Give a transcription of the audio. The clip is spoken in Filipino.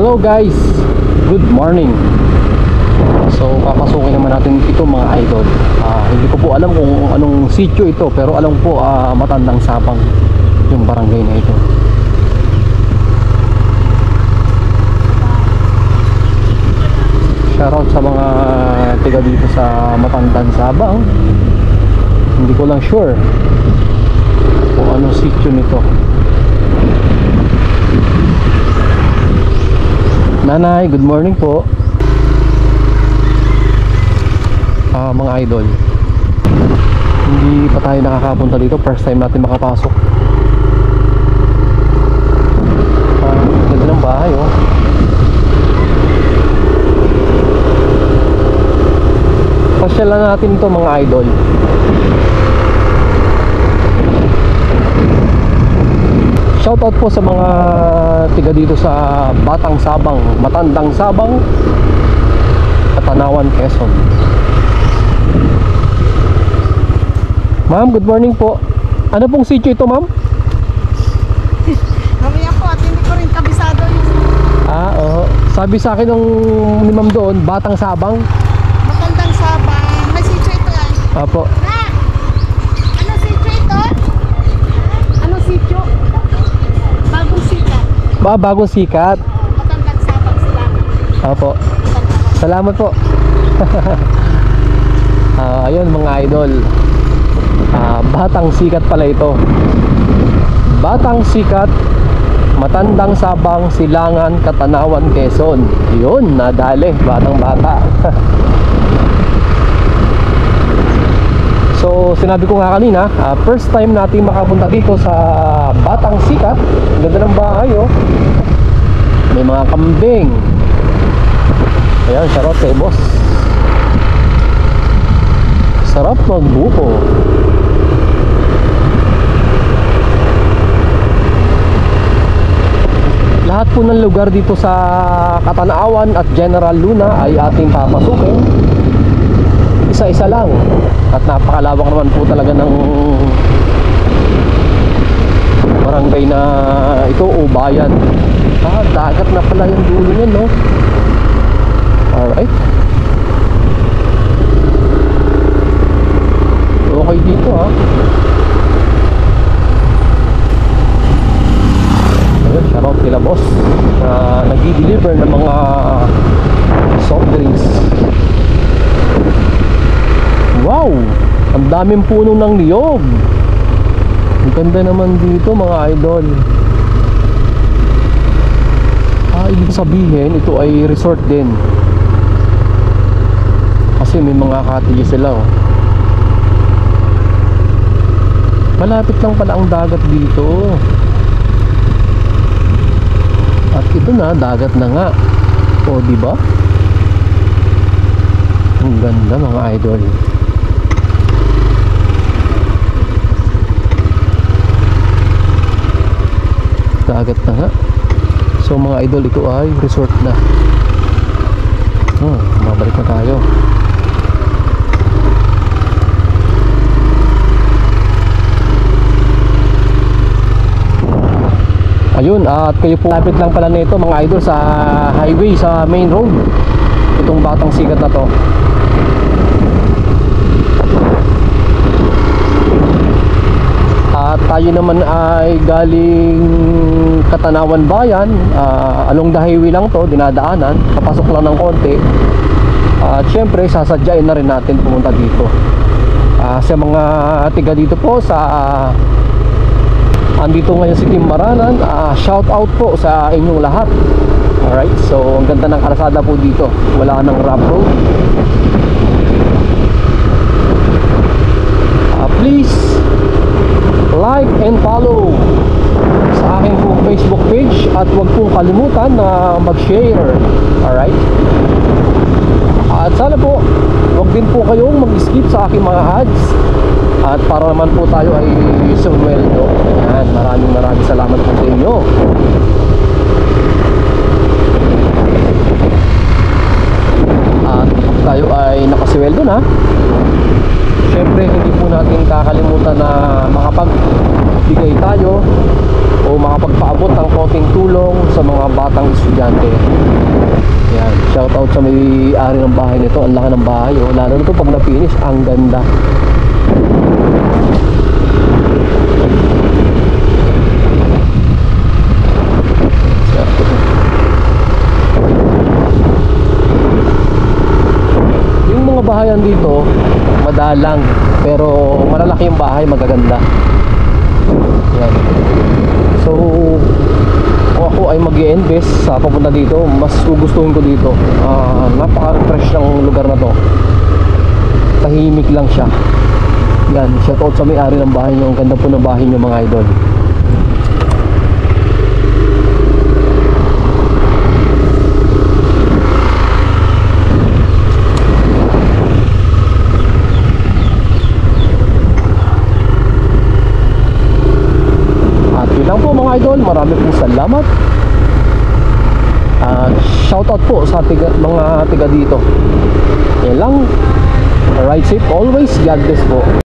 Hello guys, good morning. So papasukin naman natin ito mga idol. Hindi ko po alam kung anong sitio ito, pero alam po Matandang Sabang yung barangay na ito. Shoutout sa mga tiga dito sa Matandang Sabang. Hindi ko lang sure kung anong sitio nito. Nanay, good morning po. Mga idol, hindi pa tayo nakakapunta dito. First time natin makapasok. Ganda ng bahay oh. Pasyalan natin ito mga idol. Shoutout po sa mga tiga dito sa Batang Sabang, Matandang Sabang, Katanawan, Quezon. Ma'am, good morning po. Ano pong sitio ito, ma'am? Mamaya po at hindi ko rin kabisado yun. Oo. Sabi sa akin ni ma'am doon, Batang Sabang. Matandang Sabang. May sitio ito yan. Apo. Na! Ano sitio ito? Ano sitio? Bagong sikat. Bagong sikat. Matandang Sabang sila. Apo. Salamat po. Ayun mga idol. Batang Sikat pala ito. Batang Sikat, Matandang Sabang, Silangan, Katanawan, Quezon. Yun, nadali, batang bata. So sinabi ko nga kanina, first time natin makapunta dito sa Batang Sikat. Ganda ng bahay oh. May mga kambing. Ayan, sarap kay boss. Sarap magbuko. Lahat po ng lugar dito sa Katanawan at General Luna ay ating papasukin. Isa-isa lang. At napakalawak naman po talaga ng barangay na ito o bayan. Dagat na pala yung dulo niyan, no? Alright. Okay dito ha. Ayun, shoutout kila boss na nag-deliver ng mga soft drinks. Wow! Ang daming puno ng niyog. Ang ganda naman dito mga idol. Ibig sabihin ito ay resort din. Kasi may mga cottage sila oh. Malapit lang pala ang dagat dito. At ito na, dagat na nga. O, di ba? Ang ganda mga idol. Dagat na nga. So mga idol, ito ay resort na. Mabalik na tayo. Ayun, at kayo po lapit lang pala nito mga idol sa highway, sa main road. Itong Batang Sikat na to. At tayo naman ay galing Katanawan Bayan, along the highway lang to, dinadaanan, papasok lang ng konti. At syempre sasadyain na rin natin pumunta dito. Sa mga tiga dito po sa andito ngayon si Team Maranan, shout out po sa inyong lahat. Alright, so ang ganda ng kalsada po dito, wala nang rough road. Please like and follow sa aking po Facebook page at huwag pong kalimutan na mag-share. Alright, at sana po huwag din po kayong mag-skip sa aking mga ads. At para naman po tayo ay sumweldo. Ayan, maraming salamat po sa inyo. At tayo ay nakasweldo na. Syempre hindi po natin kakalimutan na makapagbigay tayo o makapagpaabot ng konting tulong sa sa mga batang estudyante. Yan, shout out sa may-ari ng bahay nito. Ang laki ng bahay, oh. Lalo na ito pag na-finish, ang ganda. Yung mga bahayan dito, madalang, pero malalaki yung bahay, magaganda. Yan. So, kung ako ay mag-i-invest sa papunta dito, mas gugustuhin ko dito. Napaka-refresh ng lugar na to. Tahimik lang siya. Yan, shout out sa may-ari ng bahay nyo. Ang ganda po ng bahay nyo, mga idol. Lang po mga idol, marami pong salamat. Shoutout po sa mga tiga dito. Yan lang. Ride safe always. God bless po.